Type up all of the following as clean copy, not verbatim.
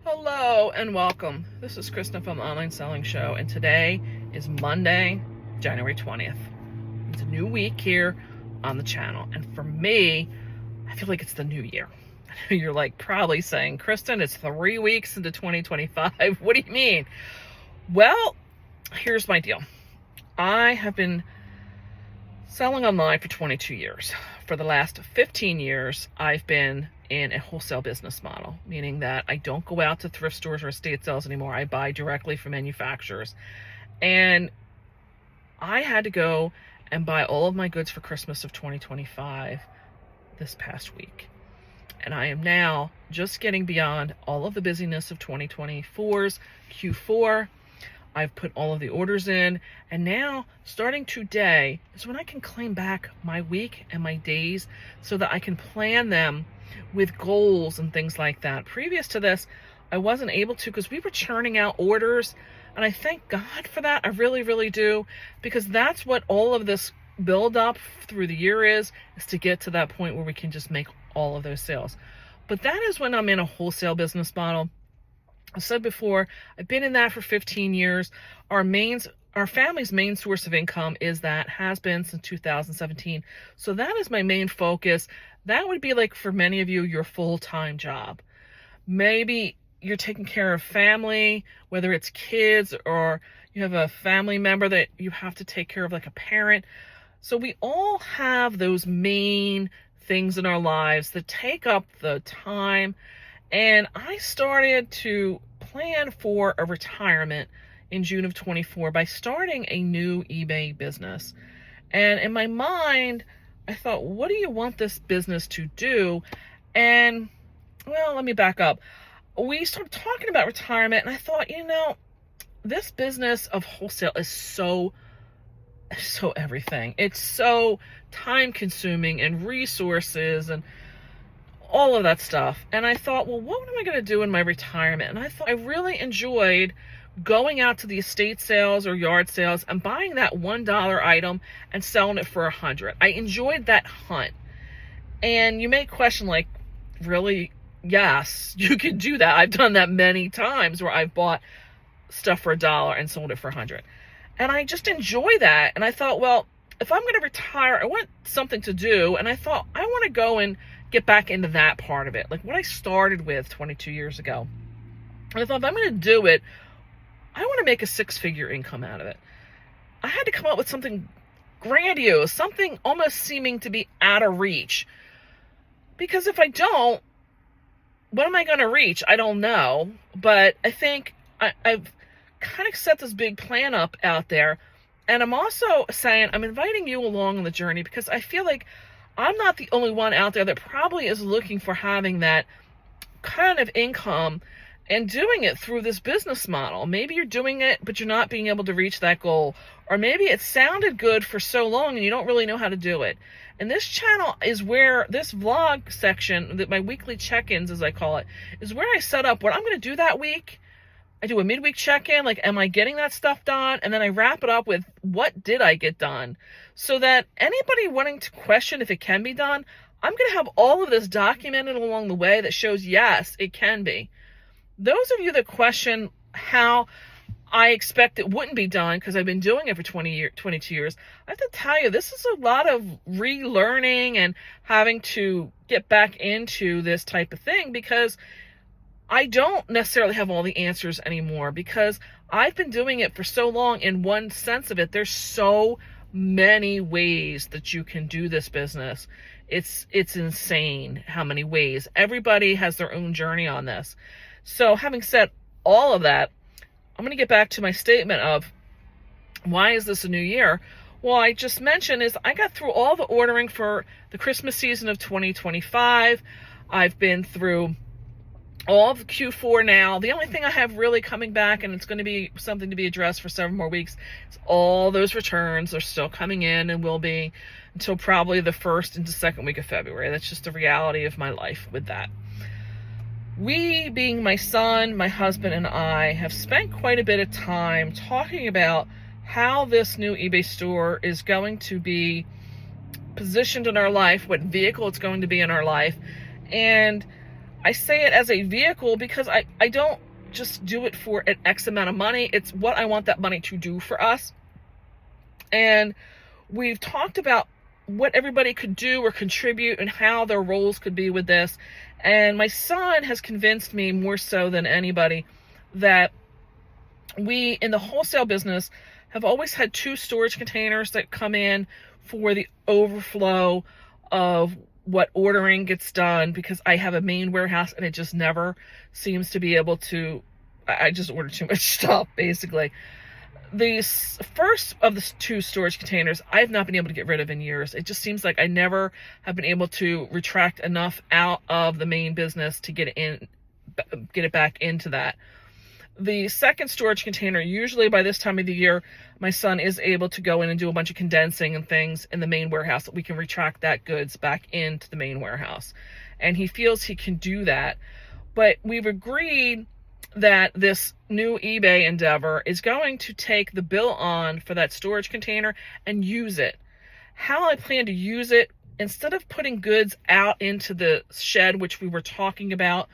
Hello and welcome. This is Kristen from the Online Selling Show, and today is Monday, January 20th. It's a new week here on the channel, and for me, I feel like it's the new year. I know you're like probably saying, Kristen, it's 3 weeks into 2025. What do you mean? Well, here's my deal. I have been selling online for 22 years. For the last 15 years, I've been in a wholesale business model, meaning that I don't go out to thrift stores or estate sales anymore. I buy directly from manufacturers. And I had to go and buy all of my goods for Christmas of 2025 this past week. And I am now just getting beyond all of the busyness of 2024's Q4. I've put all of the orders in, and now starting today is when I can claim back my week and my days so that I can plan them with goals and things like that. Previous to this, I wasn't able to because we were churning out orders, and I thank God for that. I really, really do, because that's what all of this build up through the year is to get to that point where we can just make all of those sales. But that is when I'm in a wholesale business model. I said before, I've been in that for 15 years. Our family's main source of income has been since 2017. So that is my main focus. That would be like for many of you, your full-time job. Maybe you're taking care of family, whether it's kids or you have a family member that you have to take care of, like a parent. So we all have those main things in our lives that take up the time. And I started to plan for a retirement in June of 24 by starting a new eBay business. And in my mind, I thought, what do you want this business to do? And, well, let me back up. We started talking about retirement, and I thought, this business of wholesale is so everything. It's so time consuming and resources and all of that stuff. And I thought, well, what am I going to do in my retirement? And I thought I really enjoyed going out to the estate sales or yard sales and buying that $1 item and selling it for $100. I enjoyed that hunt. And you may question, like, really? Yes, you can do that. I've done that many times where I've bought stuff for $1 and sold it for $100. And I just enjoy that. And I thought, well, if I'm going to retire, I want something to do. And I thought, I want to go and get back into that part of it, like what I started with 22 years ago. And I thought, if I'm going to do it, I want to make a 6-figure income out of it. I had to come up with something grandiose, something almost seeming to be out of reach. Because if I don't, what am I going to reach? I don't know. But I think I've kind of set this big plan up out there. And I'm also saying, I'm inviting you along on the journey because I feel like I'm not the only one out there that probably is looking for having that kind of income and doing it through this business model. Maybe you're doing it, but you're not being able to reach that goal. Or maybe it sounded good for so long and you don't really know how to do it. And this channel is where this vlog section, my weekly check-ins as I call it, is where I set up what I'm going to do that week. I do a midweek check-in, like, am I getting that stuff done? And then I wrap it up with, what did I get done? So that anybody wanting to question if it can be done, I'm going to have all of this documented along the way that shows, yes, it can be. Those of you that question how I expect it wouldn't be done, because I've been doing it for 22 years, I have to tell you, this is a lot of relearning and having to get back into this type of thing, because I don't necessarily have all the answers anymore, because I've been doing it for so long. In one sense of it, there's so many ways that you can do this business. It's insane how many ways. Everybody has their own journey on this. So having said all of that, I'm going to get back to my statement of why is this a new year? Well, I just mentioned is I got through all the ordering for the Christmas season of 2025. I've been through all of Q4 now. The only thing I have really coming back, and it's going to be something to be addressed for several more weeks, is all those returns are still coming in and will be until probably the first into second week of February. That's just the reality of my life with that. We, being my son, my husband, and I, have spent quite a bit of time talking about how this new eBay store is going to be positioned in our life, what vehicle it's going to be in our life. And I say it as a vehicle because I don't just do it for an X amount of money. It's what I want that money to do for us. And we've talked about what everybody could do or contribute and how their roles could be with this. And my son has convinced me more so than anybody that we, in the wholesale business, have always had 2 storage containers that come in for the overflow of what ordering gets done, because I have a main warehouse and it just never seems to be able to, I just order too much stuff, basically. The first of the 2 storage containers, I have not been able to get rid of in years. It just seems like I never have been able to retract enough out of the main business to get it back into that. The second storage container, usually by this time of the year, my son is able to go in and do a bunch of condensing and things in the main warehouse that we can retract that goods back into the main warehouse. And he feels he can do that. But we've agreed that this new eBay endeavor is going to take the bill on for that storage container and use it. How I plan to use it, instead of putting goods out into the shed, which we were talking about,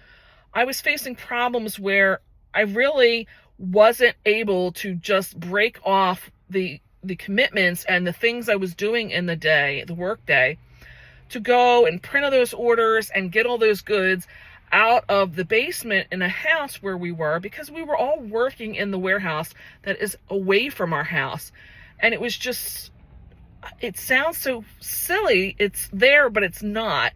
I was facing problems where I really wasn't able to just break off the commitments and the things I was doing in the day, the work day, to go and print all those orders and get all those goods out of the basement in a house where we were, because we were all working in the warehouse that is away from our house. And it was just, it sounds so silly. It's there, but it's not.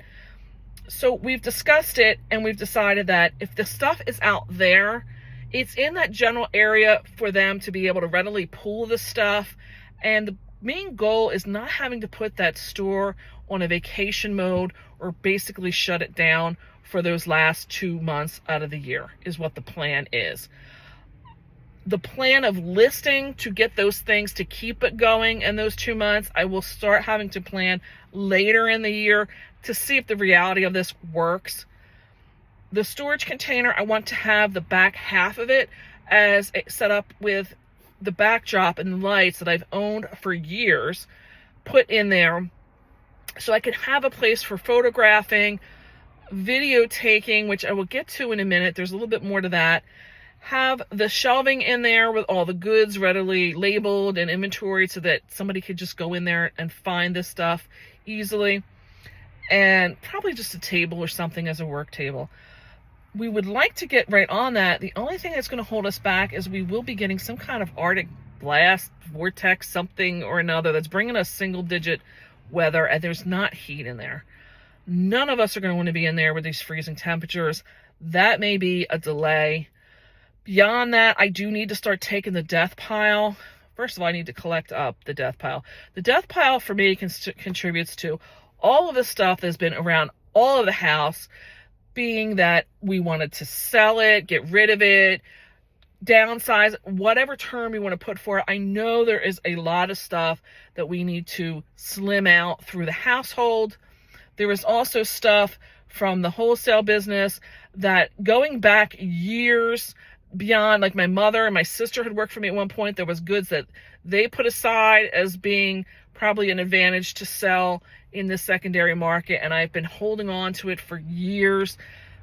So we've discussed it and we've decided that if the stuff is out there, it's in that general area for them to be able to readily pull the stuff. And the main goal is not having to put that store on a vacation mode or basically shut it down for those last 2 months out of the year, is what the plan is. The plan of listing to get those things to keep it going in those 2 months, I will start having to plan later in the year to see if the reality of this works. The storage container, I want to have the back half of it as set up with the backdrop and the lights that I've owned for years put in there, so I could have a place for photographing, video taking, which I will get to in a minute. There's a little bit more to that. Have the shelving in there with all the goods readily labeled and inventoried so that somebody could just go in there and find this stuff easily. And probably just a table or something as a work table. We would like to get right on that. The only thing that's going to hold us back is we will be getting some kind of Arctic blast, vortex, something or another that's bringing us single-digit weather, and there's not heat in there. None of us are going to want to be in there with these freezing temperatures. That may be a delay. Beyond that, I do need to start taking the death pile. First of all, I need to collect up the death pile. The death pile for me contributes to all of the stuff that's been around all of the house, being that we wanted to sell it, get rid of it, downsize, whatever term you want to put for it. I know there is a lot of stuff that we need to slim out through the household. There is also stuff from the wholesale business that, going back years beyond, like my mother and my sister had worked for me at one point, there was goods that they put aside as being probably an advantage to sell in the secondary market, and I've been holding on to it for years.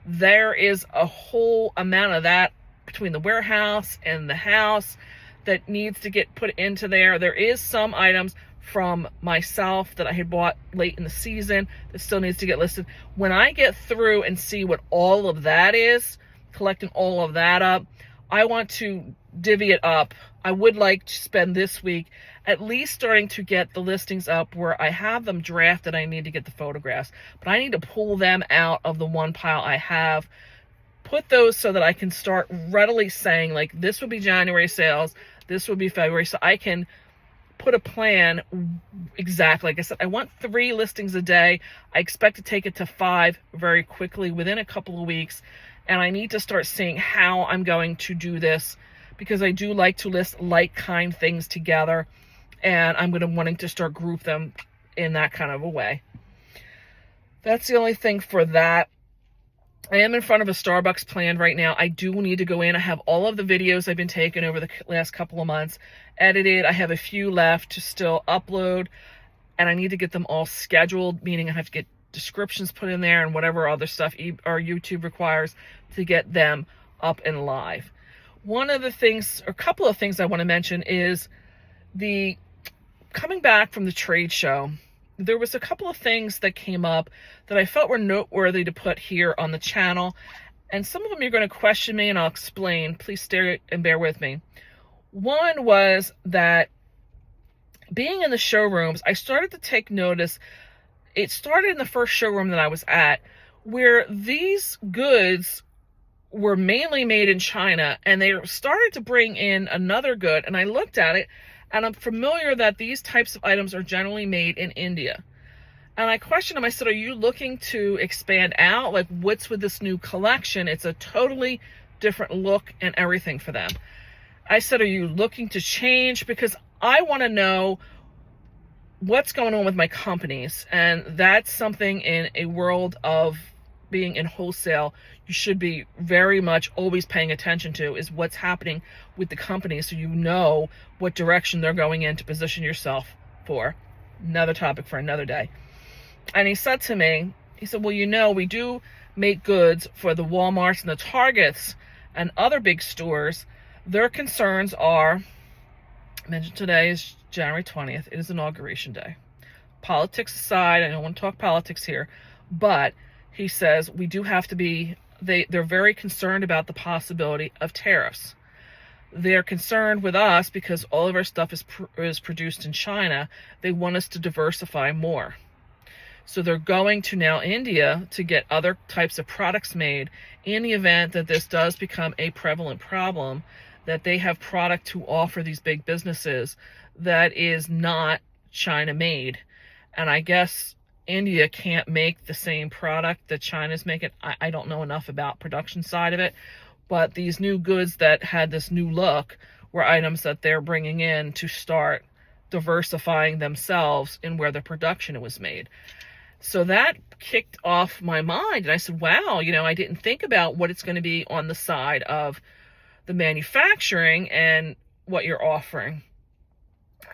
There is a whole amount of that between the warehouse and the house that needs to get put into there. There is some items from myself that I had bought late in the season that still needs to get listed. When I get through and see what all of that is, collecting all of that up, I want to divvy it up. I would like to spend this week at least starting to get the listings up where I have them drafted. I need to get the photographs, but I need to pull them out of the one pile I have, put those so that I can start readily saying, like, this would be January sales, this would be February, so I can put a plan exactly. Like I said, I want 3 listings a day. I expect to take it to 5 very quickly within a couple of weeks, and I need to start seeing how I'm going to do this, because I do like to list like kind things together, and I'm going to wanting to start group them in that kind of a way. That's the only thing for that. I am in front of a Starbucks plan right now. I do need to go in. I have all of the videos I've been taking over the last couple of months edited. I have a few left to still upload, and I need to get them all scheduled, meaning I have to get descriptions put in there and whatever other stuff or YouTube requires to get them up and live. One of the things, or a couple of things I want to mention is the coming back from the trade show. There was a couple of things that came up that I felt were noteworthy to put here on the channel. And some of them you're going to question me and I'll explain. Please stay and bear with me. One was that being in the showrooms, I started to take notice. It started in the first showroom that I was at, where these goods were mainly made in China, and they started to bring in another good, and I looked at it, and I'm familiar that these types of items are generally made in India. And I questioned them. I said, are you looking to expand out? Like, what's with this new collection? It's a totally different look and everything for them. I said, are you looking to change? Because I want to know what's going on with my companies. And that's something in a world of being in wholesale, you should be very much always paying attention to, is what's happening with the company, so you know what direction they're going in to position yourself for. Another topic for another day. And he said to me, he said, well, you know, we do make goods for the Walmarts and the Targets and other big stores. Their concerns are, I mentioned today is January 20th. It is Inauguration Day. Politics aside, I don't want to talk politics here, but he says we do have to be, they're very concerned about the possibility of tariffs. They're concerned with us because all of our stuff is produced in China. They want us to diversify more. So they're going to now India to get other types of products made in the event that this does become a prevalent problem, that they have product to offer these big businesses that is not China made. And I guess India can't make the same product that China's making. I don't know enough about production side of it, but these new goods that had this new look were items that they're bringing in to start diversifying themselves in where the production was made. So that kicked off my mind. And I said, wow, you know, I didn't think about what it's going to be on the side of the manufacturing and what you're offering.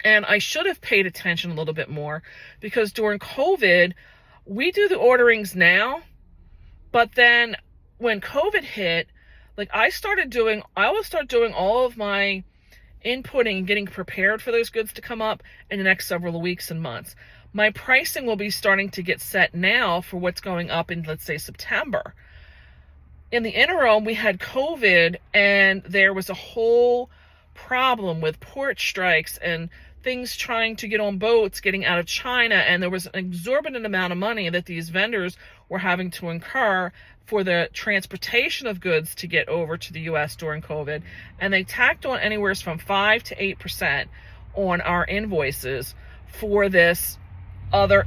And I should have paid attention a little bit more, because during COVID, we do the orderings now, but then when COVID hit, like I always start doing all of my inputting and getting prepared for those goods to come up in the next several weeks and months. My pricing will be starting to get set now for what's going up in, let's say, September. In the interim, we had COVID, and there was a whole problem with port strikes and things trying to get on boats, getting out of China, and there was an exorbitant amount of money that these vendors were having to incur for the transportation of goods to get over to the U.S. during COVID, and they tacked on anywhere from 5 to 8% on our invoices for this other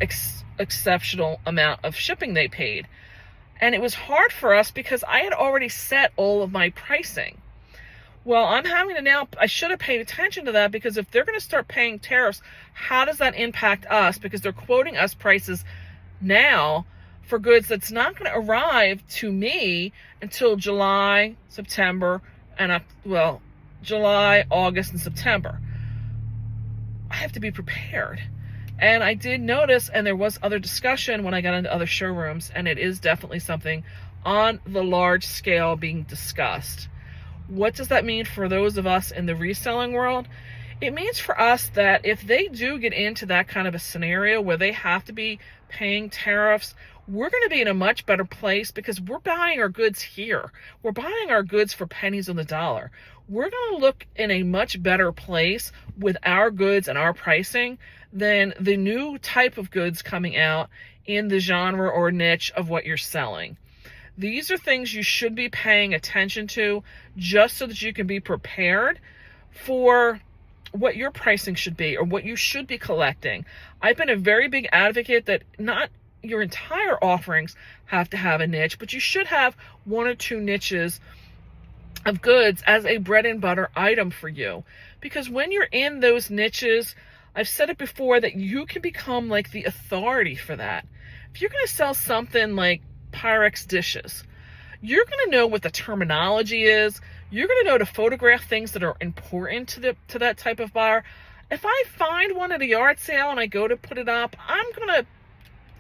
exceptional amount of shipping they paid. And it was hard for us because I had already set all of my pricing. Well, I'm having to now, I should have paid attention to that, because if they're going to start paying tariffs, how does that impact us? Because they're quoting us prices now for goods that's not going to arrive to me until July, September, and July, August, and September. I have to be prepared. And I did notice, and there was other discussion when I got into other showrooms, and it is definitely something on the large scale being discussed. What does that mean for those of us in the reselling world? It means for us that if they do get into that kind of a scenario where they have to be paying tariffs, we're going to be in a much better place, because we're buying our goods here. We're buying our goods for pennies on the dollar. We're going to look in a much better place with our goods and our pricing than the new type of goods coming out in the genre or niche of what you're selling. These are things you should be paying attention to, just so that you can be prepared for what your pricing should be or what you should be collecting. I've been a very big advocate that not your entire offerings have to have a niche, but you should have 1 or 2 niches of goods as a bread and butter item for you. Because when you're in those niches, I've said it before, that you can become like the authority for that. If you're going to sell something like Pyrex dishes, you're going to know what the terminology is. You're going to know to photograph things that are important to that type of buyer. If I find one at a yard sale and I go to put it up, I'm going to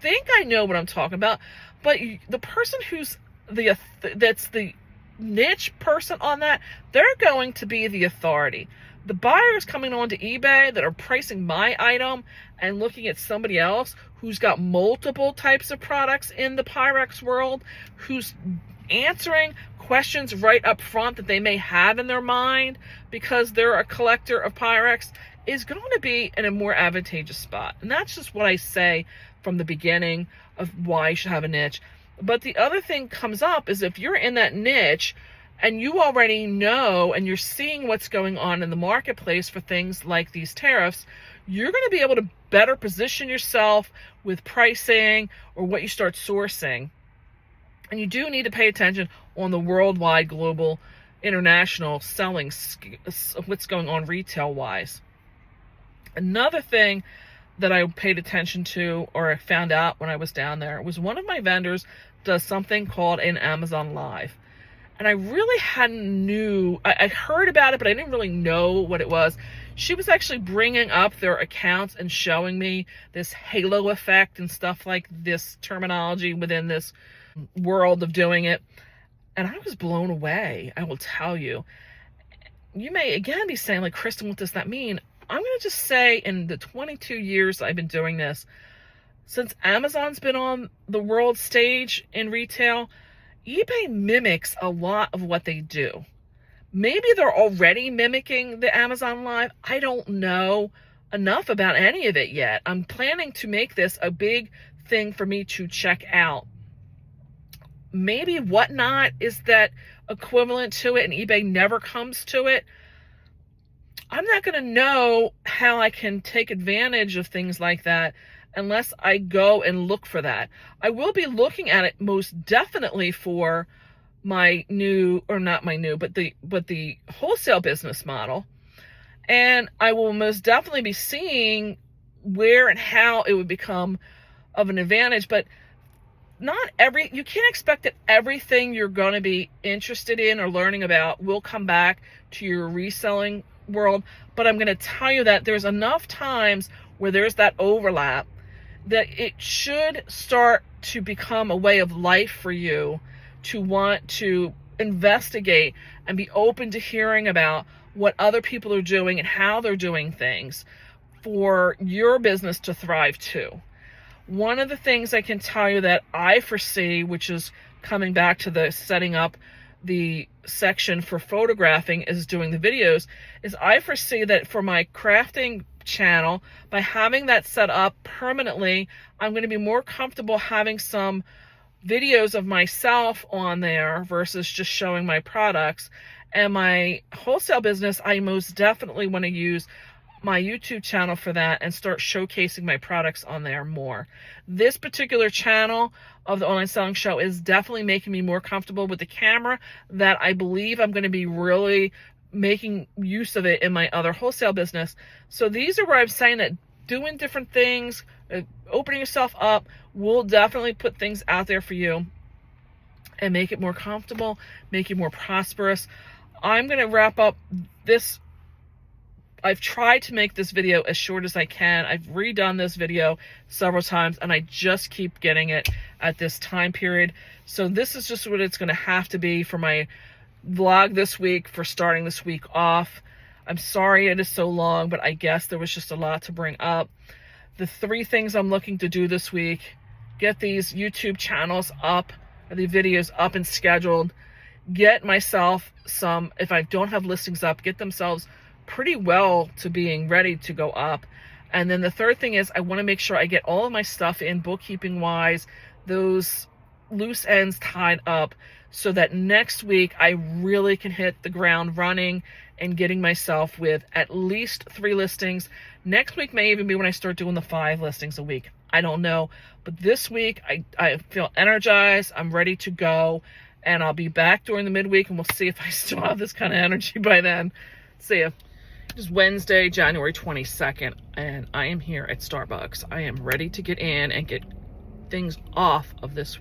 think I know what I'm talking about, but the person who's that's the niche person on that, they're going to be the authority. The buyers coming onto eBay that are pricing my item and looking at somebody else who's got multiple types of products in the Pyrex world, who's answering questions right up front that they may have in their mind because they're a collector of Pyrex, is going to be in a more advantageous spot. And that's just what I say from the beginning of why you should have a niche. But the other thing comes up is if you're in that niche and you already know and you're seeing what's going on in the marketplace for things like these tariffs, you're going to be able to better position yourself with pricing or what you start sourcing. And you do need to pay attention on the worldwide, global, international selling, what's going on retail-wise. Another thing that I paid attention to, or I found out when I was down there, was one of my vendors does something called an Amazon Live. And I really I heard about it, but I didn't really know what it was. She was actually bringing up their accounts and showing me this halo effect and stuff like this terminology within this world of doing it. And I was blown away, I will tell you. You may again be saying, like, Kristen, what does that mean? I'm going to just say, in the 22 years I've been doing this, since Amazon's been on the world stage in retail, eBay mimics a lot of what they do. Maybe they're already mimicking the Amazon Live. I don't know enough about any of it yet. I'm planning to make this a big thing for me to check out. Maybe Whatnot is that equivalent to it and eBay never comes to it. I'm not going to know how I can take advantage of things like that unless I go and look for that. I will be looking at it most definitely for my new, or not my new, but the wholesale business model. And I will most definitely be seeing where and how it would become of an advantage. But you can't expect that everything you're going to be interested in or learning about will come back to your reselling world. But I'm going to tell you that there's enough times where there's that overlap that it should start to become a way of life for you to want to investigate and be open to hearing about what other people are doing and how they're doing things for your business to thrive too. One of the things I can tell you that I foresee, which is coming back to the setting up the section for photographing is doing the videos, is I foresee that for my crafting channel, by having that set up permanently, I'm going to be more comfortable having some videos of myself on there versus just showing my products. And my wholesale business, I most definitely want to use my YouTube channel for that and start showcasing my products on there more. This particular channel of the Online Selling Show is definitely making me more comfortable with the camera, that I believe I'm going to be really making use of it in my other wholesale business. So these are where I'm saying that doing different things, opening yourself up, will definitely put things out there for you and make it more comfortable, make you more prosperous. I'm going to wrap up this. I've tried to make this video as short as I can. I've redone this video several times and I just keep getting it at this time period. So this is just what it's going to have to be for my vlog this week, for starting this week off. I'm sorry it is so long, but I guess there was just a lot to bring up. The 3 things I'm looking to do this week: get these YouTube channels up, or the videos up and scheduled, get myself some, if I don't have listings up, get themselves pretty well to being ready to go up. And then the 3rd thing is I want to make sure I get all of my stuff in bookkeeping wise, those loose ends tied up, so that next week I really can hit the ground running and getting myself with at least 3 listings. Next week may even be when I start doing the 5 listings a week. I don't know. But this week I feel energized. I'm ready to go. And I'll be back during the midweek and we'll see if I still have this kind of energy by then. See ya. It is Wednesday, January 22nd, and I am here at Starbucks. I am ready to get in and get things off of this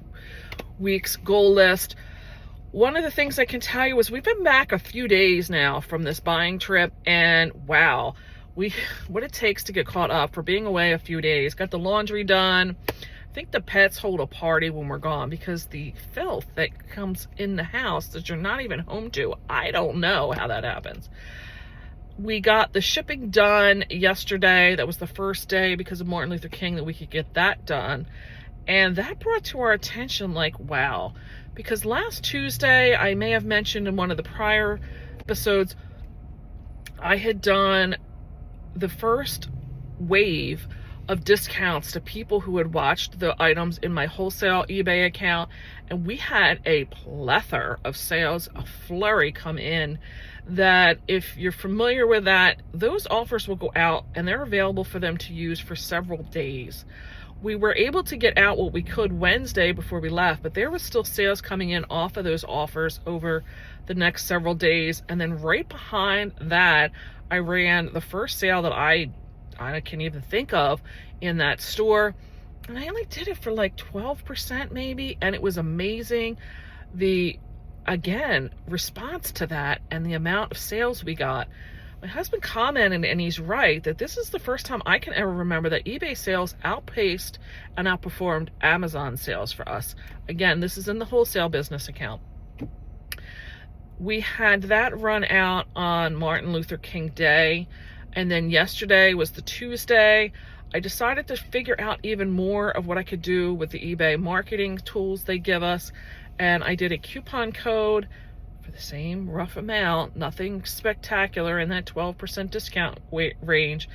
week's goal list. One of the things I can tell you is we've been back a few days now from this buying trip, and wow, what it takes to get caught up for being away a few days. Got the laundry done, I think the pets hold a party when we're gone, because the filth that comes in the house that you're not even home to, I don't know how that happens. We got the shipping done yesterday. That was the first day because of Martin Luther King that we could get that done. And that brought to our attention, like, wow. Because last Tuesday, I may have mentioned in one of the prior episodes, I had done the first wave of discounts to people who had watched the items in my wholesale eBay account. And we had a plethora of sales, a flurry come in, that if you're familiar with that, those offers will go out and they're available for them to use for several days. We were able to get out what we could Wednesday before we left, but there was still sales coming in off of those offers over the next several days. And then right behind that, I ran the first sale that I can even think of in that store. And I only did it for like 12% maybe. And it was amazing. The, again, response to that and the amount of sales we got. My husband commented, and he's right, that this is the first time I can ever remember that eBay sales outpaced and outperformed Amazon sales for us. Again, this is in the wholesale business account. We had that run out on Martin Luther King Day, and then yesterday was the Tuesday. I decided to figure out even more of what I could do with the eBay marketing tools they give us, and I did a coupon code for the same rough amount, nothing spectacular in that 12% discount range.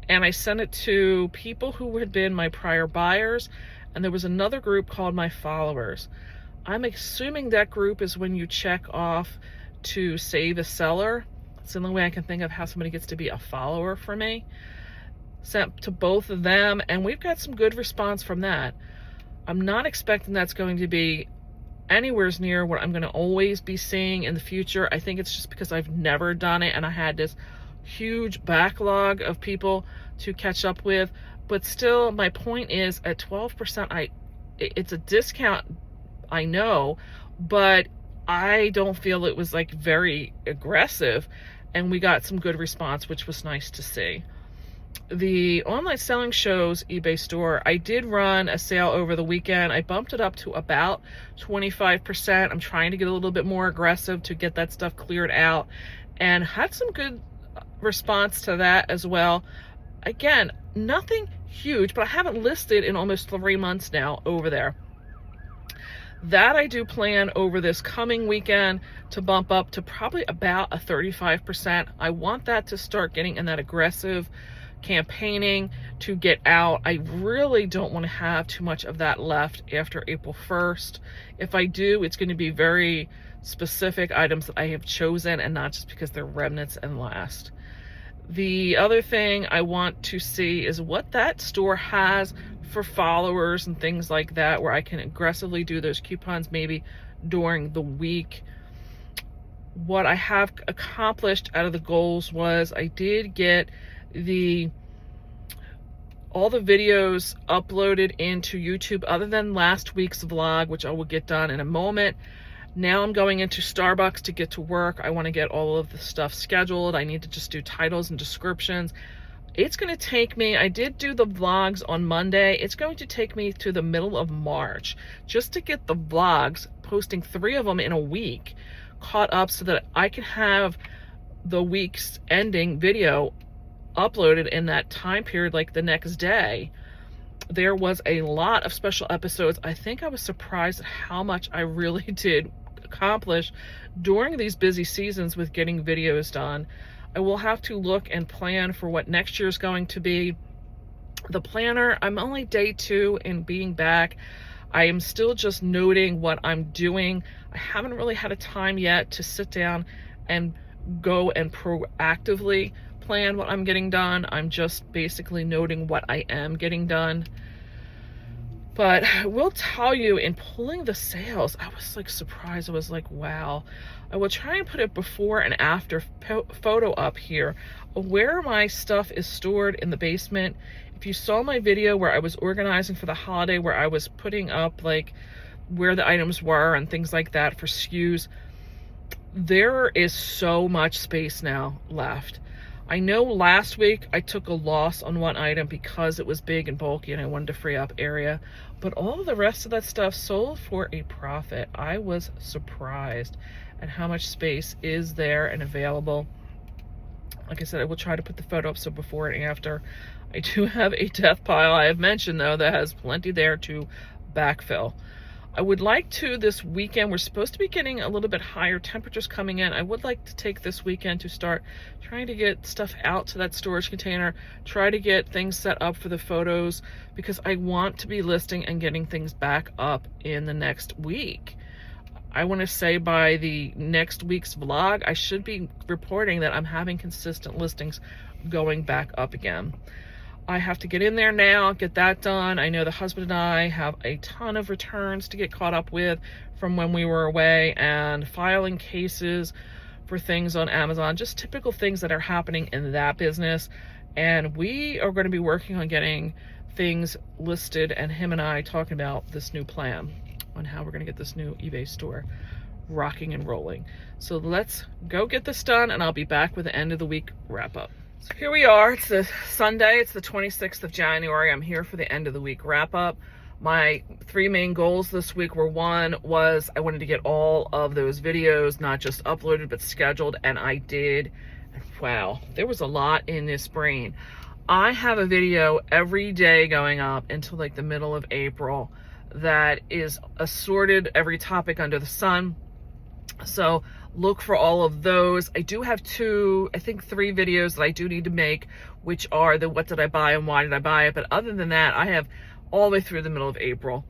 And I sent it to people who had been my prior buyers. And there was another group called my followers. I'm assuming that group is when you check off to save a seller. It's the only way I can think of how somebody gets to be a follower for me. Sent to both of them, and we've got some good response from that. I'm not expecting that's going to be anywhere near what I'm going to always be seeing in the future. I think it's just because I've never done it and I had this huge backlog of people to catch up with. But still, my point is, at 12%, it's a discount, I know, but I don't feel it was like very aggressive, and we got some good response, which was nice to see. The online selling shows eBay store, I did run a sale over the weekend. I bumped it up to about 25%. I'm trying to get a little bit more aggressive to get that stuff cleared out, and had some good response to that as well. Again, nothing huge, but I haven't listed in almost 3 months now over there. That I do plan over this coming weekend to bump up to probably about a 35%. I want that to start getting in that aggressive campaigning to get out. I really don't want to have too much of that left after April 1st. If I do, it's going to be very specific items that I have chosen, and not just because they're remnants and last. The other thing I want to see is what that store has for followers and things like that, where I can aggressively do those coupons maybe during the week. What I have accomplished out of the goals was I did get all the videos uploaded into YouTube other than last week's vlog, which I will get done in a moment. Now I'm going into Starbucks to get to work. I want to get all of the stuff scheduled. I need to just do titles and descriptions. It's going to take me, I did do the vlogs on Monday. It's going to take me to the middle of March just to get the vlogs, posting 3 of them in a week, caught up so that I can have the week's ending video uploaded in that time period, like the next day. There was a lot of special episodes. I think I was surprised at how much I really did accomplish during these busy seasons with getting videos done. I will have to look and plan for what next year is going to be. The planner, I'm only day 2 in being back. I am still just noting what I'm doing. I haven't really had a time yet to sit down and go and proactively plan what I'm getting done. I'm just basically noting what I am getting done. But I will tell you, in pulling the sales, I was like surprised. I was like, wow. I will try and put a before and after photo up here of where my stuff is stored in the basement. If you saw my video where I was organizing for the holiday, where I was putting up like where the items were and things like that for SKUs, there is so much space now left. I know last week I took a loss on one item because it was big and bulky and I wanted to free up area, but all of the rest of that stuff sold for a profit. I was surprised at how much space is there and available. Like I said, I will try to put the photo up so before and after. I do have a death pile I have mentioned though that has plenty there to backfill. I would like to this weekend, we're supposed to be getting a little bit higher temperatures coming in. I would like to take this weekend to start trying to get stuff out to that storage container, try to get things set up for the photos, because I want to be listing and getting things back up in the next week. I want to say by the next week's vlog, I should be reporting that I'm having consistent listings going back up again. I have to get in there now, get that done. I know the husband and I have a ton of returns to get caught up with from when we were away, and filing cases for things on Amazon, just typical things that are happening in that business. And we are going to be working on getting things listed, and him and I talking about this new plan on how we're going to get this new eBay store rocking and rolling. So let's go get this done, and I'll be back with the end of the week wrap up. So here we are, it's the Sunday, it's the 26th of January. I'm here for the end of the week wrap up. My 3 main goals this week were, one was I wanted to get all of those videos, not just uploaded, but scheduled, and I did. And wow, there was a lot in this brain. I have a video every day going up until like the middle of April that is assorted every topic under the sun. So look for all of those. I do have 3 videos that I do need to make, which are the what did I buy and why did I buy it. But other than that, I have all the way through the middle of April.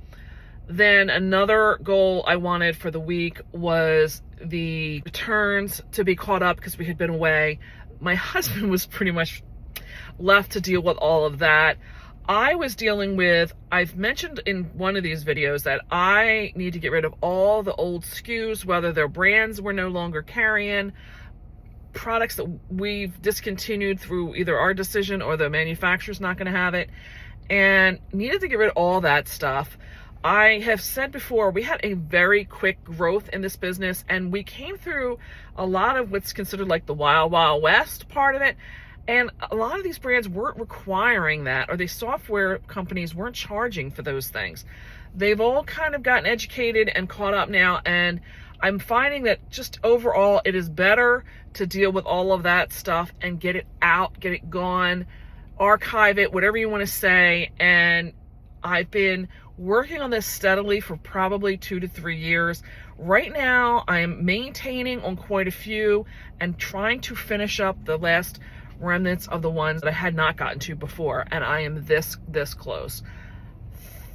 Then another goal I wanted for the week was the returns to be caught up because we had been away. My husband was pretty much left to deal with all of that. I was dealing with, I've mentioned in one of these videos that I need to get rid of all the old SKUs, whether they're brands we're no longer carrying, products that we've discontinued through either our decision or the manufacturer's not going to have it, and needed to get rid of all that stuff. I have said before, we had a very quick growth in this business, and we came through a lot of what's considered like the Wild Wild West part of it. And a lot of these brands weren't requiring that, or the software companies weren't charging for those things. They've all kind of gotten educated and caught up now, and I'm finding that just overall it is better to deal with all of that stuff and get it out, get it gone, archive it, whatever you want to say. And I've been working on this steadily for probably 2 to 3 years. Right now, I'm maintaining on quite a few and trying to finish up the last remnants of the ones that I had not gotten to before, and I am this close.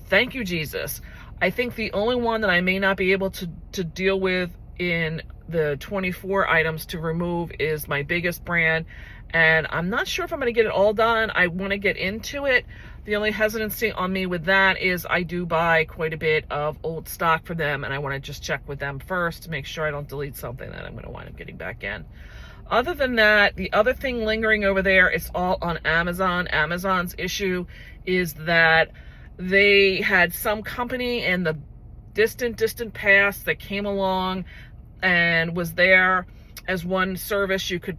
Thank you, Jesus. I think the only one that I may not be able to deal with in the 24 items to remove is my biggest brand, and I'm not sure if I'm going to get it all done. I want to get into it. The only hesitancy on me with that is I do buy quite a bit of old stock for them, and I want to just check with them first to make sure I don't delete something that I'm going to wind up getting back in. Other than that, the other thing lingering over there is all on Amazon. Amazon's issue is that they had some company in the distant past that came along and was there as one service you could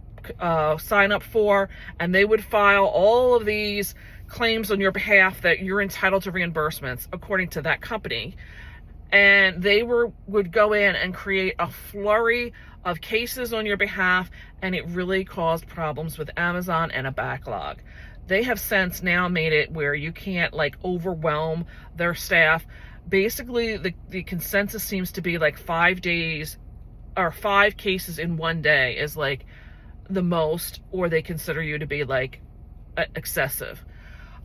sign up for, and they would file all of these claims on your behalf that you're entitled to reimbursements according to that company. And they would go in and create a flurry of cases on your behalf, and it really caused problems with Amazon and a backlog. They have since now made it where you can't like overwhelm their staff. Basically, the consensus seems to be like 5 days or 5 cases in one day is like the most, or they consider you to be like excessive.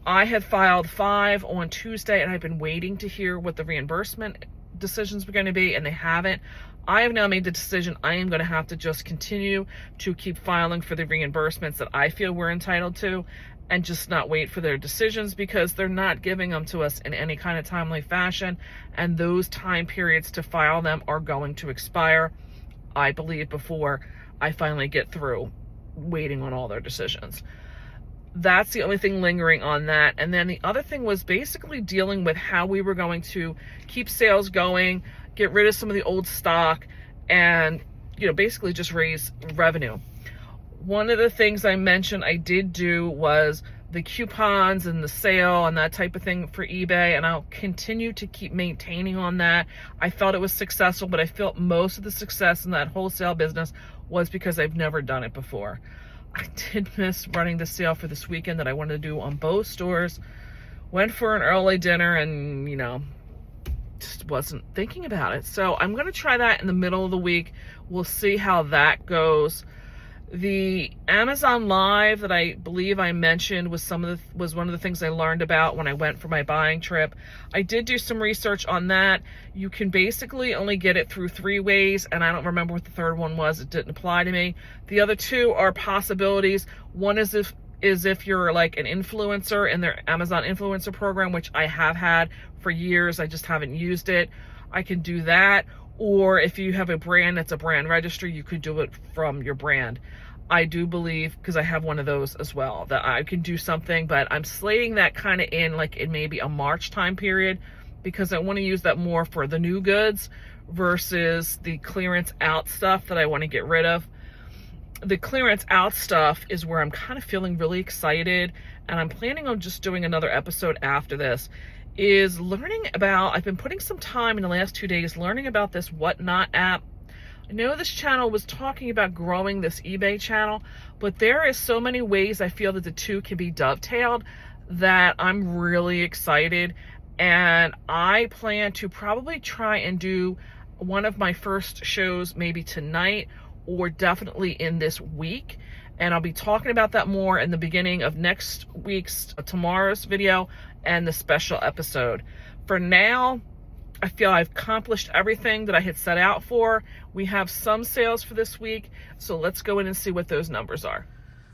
I had filed 5 on Tuesday, and I've been waiting to hear what the reimbursement decisions were going to be, and they haven't. I have now made the decision I am going to have to just continue to keep filing for the reimbursements that I feel we're entitled to, and just not wait for their decisions, because they're not giving them to us in any kind of timely fashion, and those time periods to file them are going to expire, I believe, before I finally get through waiting on all their decisions. That's the only thing lingering on that. And then the other thing was basically dealing with how we were going to keep sales going, get rid of some of the old stock, and basically just raise revenue. One of the things I mentioned I did do was the coupons and the sale and that type of thing for eBay, and I'll continue to keep maintaining on that. I felt it was successful, but I felt most of the success in that wholesale business was because I've never done it before. I did miss running the sale for this weekend that I wanted to do on both stores. Went for an early dinner and, just wasn't thinking about it. So I'm going to try that in the middle of the week. We'll see how that goes. The Amazon Live that I believe I mentioned was one of the things I learned about when I went for my buying trip. I did do some research on that. You can basically only get it through 3 ways, and I don't remember what the third one was. It didn't apply to me. The other 2 are possibilities. One is if you're like an influencer in their Amazon influencer program, which I have had for years. I just haven't used it. I can do that. Or if you have a brand that's a brand registry, you could do it from your brand. I do believe, because I have one of those as well, that I can do something, but I'm slating that kind of in maybe a March time period, because I want to use that more for the new goods versus the clearance out stuff that I want to get rid of. The clearance out stuff is where I'm kind of feeling really excited, and I'm planning on just doing another episode after this, is learning about, I've been putting some time in the last 2 days learning about this Whatnot app. I know this channel was talking about growing this eBay channel, but there is so many ways I feel that the two can be dovetailed that I'm really excited. And I plan to probably try and do one of my first shows maybe tonight or definitely in this week. And I'll be talking about that more in the beginning of next week's, tomorrow's video and the special episode. For now, I feel I've accomplished everything that I had set out for. We have some sales for this week, so let's go in and see what those numbers are.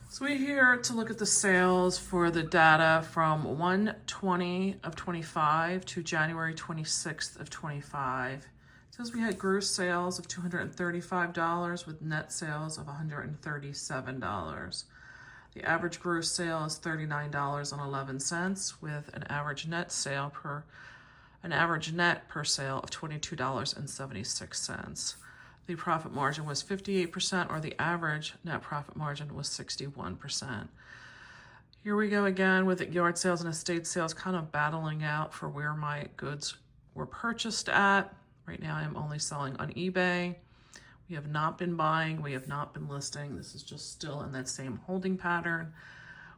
So we're here to look at the sales for the data from 1/20 of 25 to January 26th of 25. It says we had gross sales of $235 with net sales of $137. The average gross sale is $39.11 with an average net per sale of $22.76. The profit margin was 58%, or the average net profit margin was 61%. Here we go again with yard sales and estate sales, kind of battling out for where my goods were purchased at. Right now I'm only selling on eBay. We have not been buying, we have not been listing. This is just still in that same holding pattern,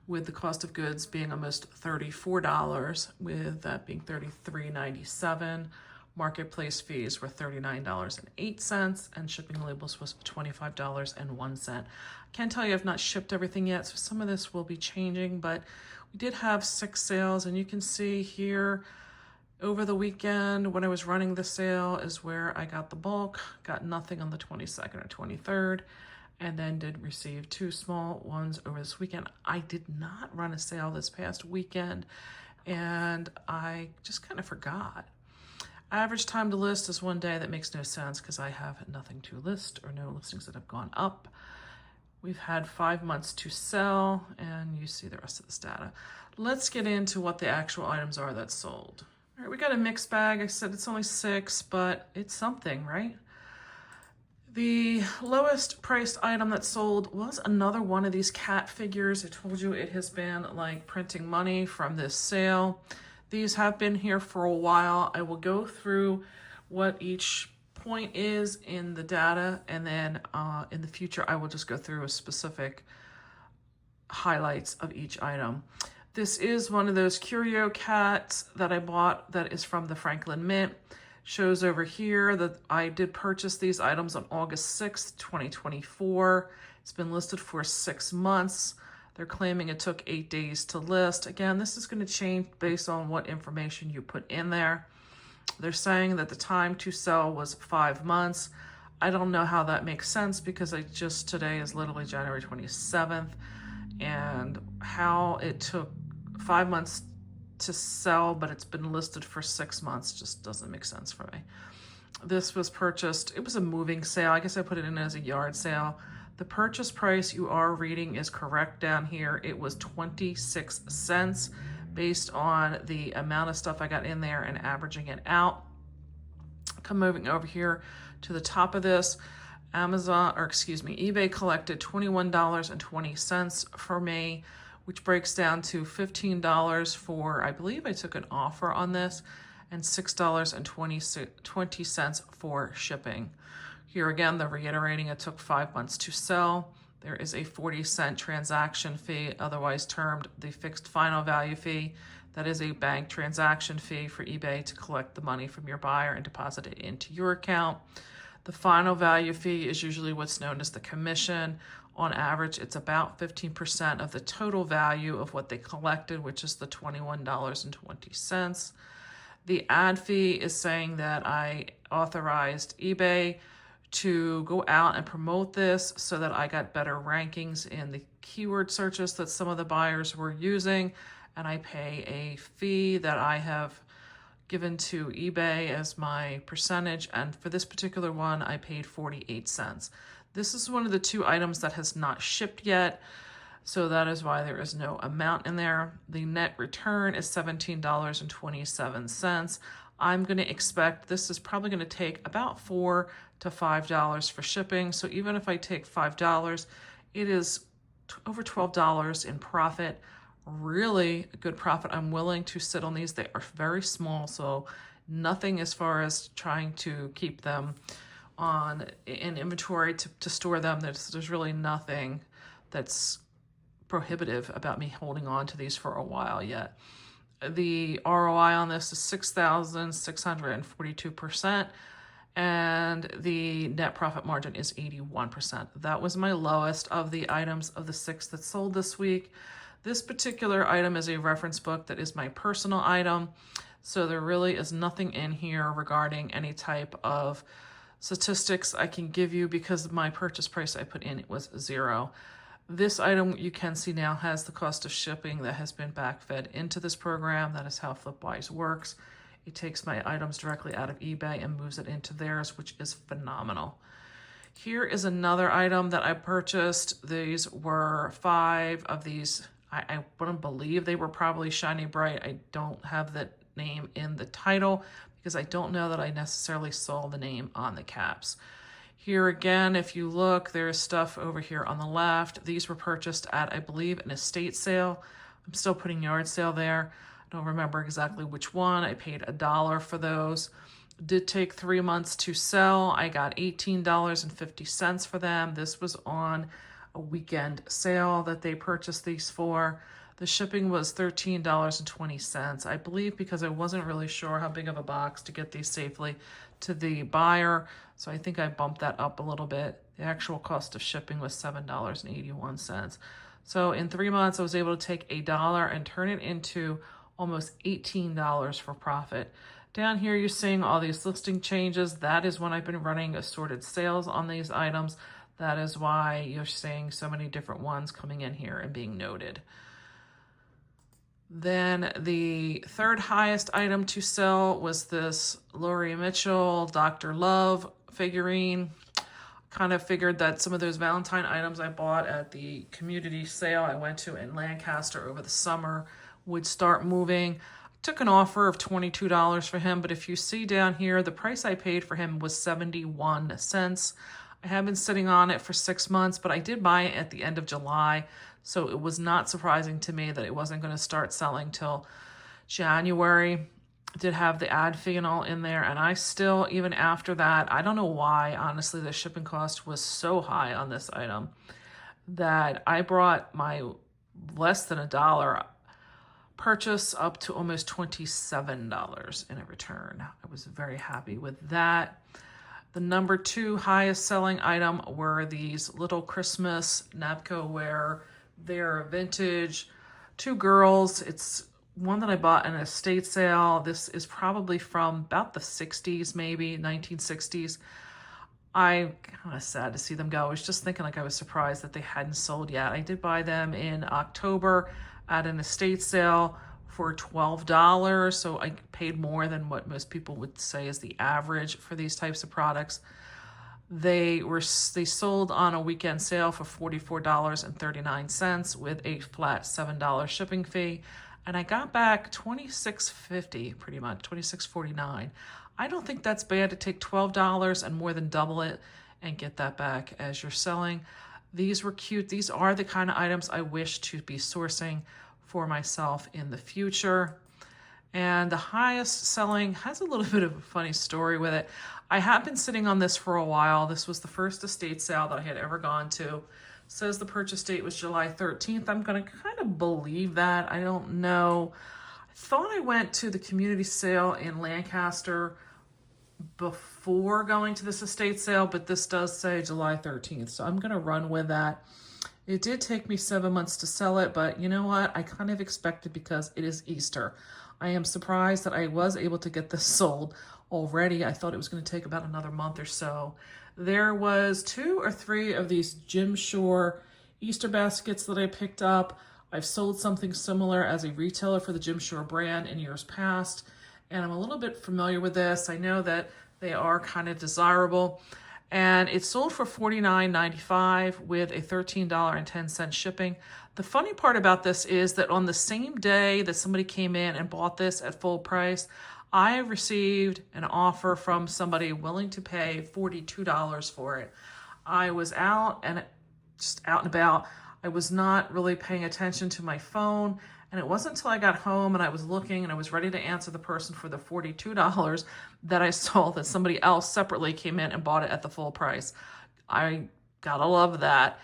with the cost of goods being almost $34, with that being $33.97. Marketplace fees were $39.08, and shipping labels was $25.01. I can't tell you I've not shipped everything yet, so some of this will be changing, but we did have 6 sales, and you can see here over the weekend when I was running the sale is where I got the bulk, got nothing on the 22nd or 23rd, and then did receive 2 small ones over this weekend. I did not run a sale this past weekend, and I just kind of forgot. Average time to list is 1 day. That makes no sense because I have nothing to list or no listings that have gone up. We've had 5 months to sell, and you see the rest of this data. Let's get into what the actual items are that sold. All right, we got a mixed bag. I said it's only 6, but it's something, right? The lowest priced item that sold was another one of these cat figures. I told you it has been like printing money from this sale. These have been here for a while. I will go through what each point is in the data, and then in the future I will just go through a specific highlights of each item. This is one of those curio cats that I bought that is from the Franklin Mint. Shows over here that I did purchase these items on August 6th, 2024. It's been listed for 6 months. They're claiming it took 8 days to list. Again, this is going to change based on what information you put in there. They're saying that the time to sell was 5 months. I don't know how that makes sense because today is literally January 27th, and how it took 5 months to sell, but it's been listed for 6 months just doesn't make sense for me. This was purchased, it was a moving sale. I guess I put it in as a yard sale. The purchase price you are reading is correct down here. It was 26 cents based on the amount of stuff I got in there and averaging it out. Moving over here to the top of this. eBay collected $21.20 for me, which breaks down to $15 for, I believe I took an offer on this, and $6.20 for shipping. Here again, they're reiterating it took 5 months to sell. There is a 40-cent transaction fee, otherwise termed the fixed final value fee. That is a bank transaction fee for eBay to collect the money from your buyer and deposit it into your account. The final value fee is usually what's known as the commission. On average, it's about 15% of the total value of what they collected, which is the $21.20. The ad fee is saying that I authorized eBay to go out and promote this so that I got better rankings in the keyword searches that some of the buyers were using, and I pay a fee that I have given to eBay as my percentage, and for this particular one, I paid 48 cents. This is one of the 2 items that has not shipped yet, so that is why there is no amount in there. The net return is $17.27. I'm going to expect this is probably going to take about $4 to $5 for shipping. So even if I take $5, it is over $12 in profit. Really good profit. I'm willing to sit on these. They are very small, so nothing as far as trying to keep them in inventory to store them. There's really nothing that's prohibitive about me holding on to these for a while yet. The ROI on this is 6,642%, and the net profit margin is 81%. That was my lowest of the items of the 6 that sold this week. This particular item is a reference book that is my personal item, so there really is nothing in here regarding any type of statistics I can give you because my purchase price I put in it was 0. This item you can see now has the cost of shipping that has been backfed into this program. That is how Flipwise works. It takes my items directly out of eBay and moves it into theirs, which is phenomenal. Here is another item that I purchased. These were 5 of these. I wouldn't believe they were probably Shiny Bright. I don't have the name in the title because I don't know that I necessarily saw the name on the caps. Here again, if you look, there's stuff over here on the left. These were purchased at, I believe, an estate sale. I'm still putting yard sale there. I don't remember exactly which one. I paid $1 for those. It did take 3 months to sell. I got $18.50 for them. This was on a weekend sale that they purchased these for. The shipping was $13.20. I believe because I wasn't really sure how big of a box to get these safely to the buyer, so I think I bumped that up a little bit. The actual cost of shipping was $7.81. So in 3 months, I was able to take $1 and turn it into almost $18 for profit. Down here, you're seeing all these listing changes. That is when I've been running assorted sales on these items. That is why you're seeing so many different ones coming in here and being noted. Then the third highest item to sell was this Laurie Mitchell Dr. Love figurine. Kind of figured that some of those Valentine items I bought at the community sale I went to in Lancaster over the summer would start moving. I took an offer of $22 for him, but if you see down here, the price I paid for him was 71 cents. I have been sitting on it for 6 months, but I did buy it at the end of July, so it was not surprising to me that it wasn't going to start selling till January. I did have the ad fee and all in there, and I still, even after that, I don't know why, honestly, the shipping cost was so high on this item that I brought my less than $1 purchase up to almost $27 in a return. I was very happy with that. The number 2 highest selling item were these little Christmas Napco wear. They're vintage, 2 girls. It's one that I bought in an estate sale. This is probably from about the 60s, maybe 1960s. I'm kind of sad to see them go. I was just thinking I was surprised that they hadn't sold yet. I did buy them in October at an estate sale for $12, so I paid more than what most people would say is the average for these types of products. They sold on a weekend sale for $44.39 with a flat $7 shipping fee, and I got back $26.50, pretty much $26.49. I don't think that's bad to take $12 and more than double it and get that back as you're selling. These were cute. These are the kind of items I wish to be sourcing for myself in the future. And the highest selling has a little bit of a funny story with it. I have been sitting on this for a while. This was the first estate sale that I had ever gone to. Says the purchase date was July 13th. I'm going to kind of believe that. I don't know. I thought I went to the community sale in Lancaster before going to this estate sale, but this does say July 13th. So I'm going to run with that. It did take me 7 months to sell it, but you know what? I kind of expected because it is Easter. I am surprised that I was able to get this sold already. I thought it was going to take about another month or so. There was 2 or 3 of these Jim Shore Easter baskets that I picked up. I've sold something similar as a retailer for the Jim Shore brand in years past, and I'm a little bit familiar with this. I know that they are kind of desirable, and it sold for $49.95 with a $13.10 shipping. The funny part about this is that on the same day that somebody came in and bought this at full price, I received an offer from somebody willing to pay $42 for it. I was out and about. I was not really paying attention to my phone, and it wasn't until I got home and I was looking and I was ready to answer the person for the $42 that I saw that somebody else separately came in and bought it at the full price. I gotta love that.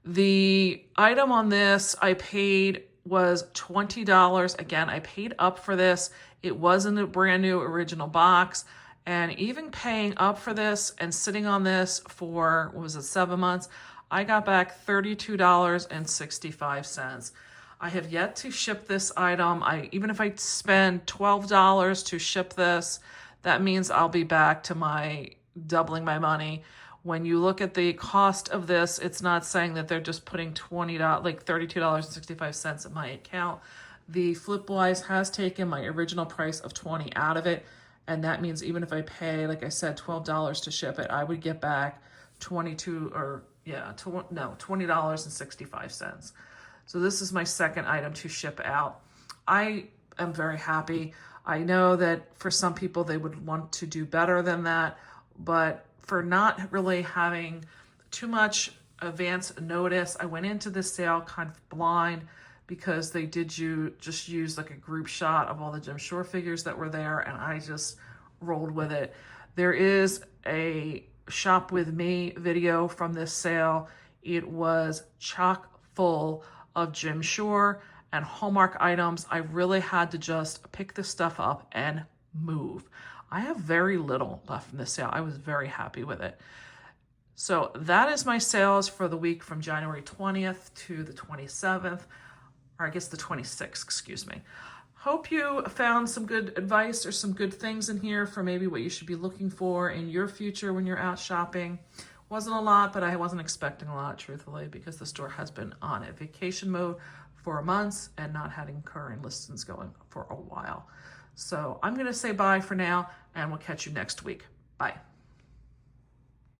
The item on this I paid was $20. Again, I paid up for this. It wasn't a brand new original box. And even paying up for this and sitting on this for, what was it, 7 months, I got back $32.65. I have yet to ship this item. Even if I spend $12 to ship this, that means I'll be back to my doubling my money. When you look at the cost of this, it's not saying that they're just putting $32.65 in my account. The Flipwise has taken my original price of $20 out of it, and that means even if I pay, like I said, $12 to ship it, I would get back $20.65. So this is my second item to ship out. I am very happy. I know that for some people they would want to do better than that, but for not really having too much advance notice, I went into this sale kind of blind because they did just use like a group shot of all the Jim Shore figures that were there, and I just rolled with it. There is a shop with me video from this sale. It was chock full of Jim Shore and Hallmark items. I really had to just pick this stuff up and move. I have very little left from this sale. I was very happy with it. So that is my sales for the week from January 20th to the 27th, or I guess the 26th, excuse me. Hope you found some good advice or some good things in here for maybe what you should be looking for in your future when you're out shopping. Wasn't a lot, but I wasn't expecting a lot, truthfully, because the store has been on a vacation mode for months and not having current listings going for a while. So I'm going to say bye for now, and we'll catch you next week. Bye.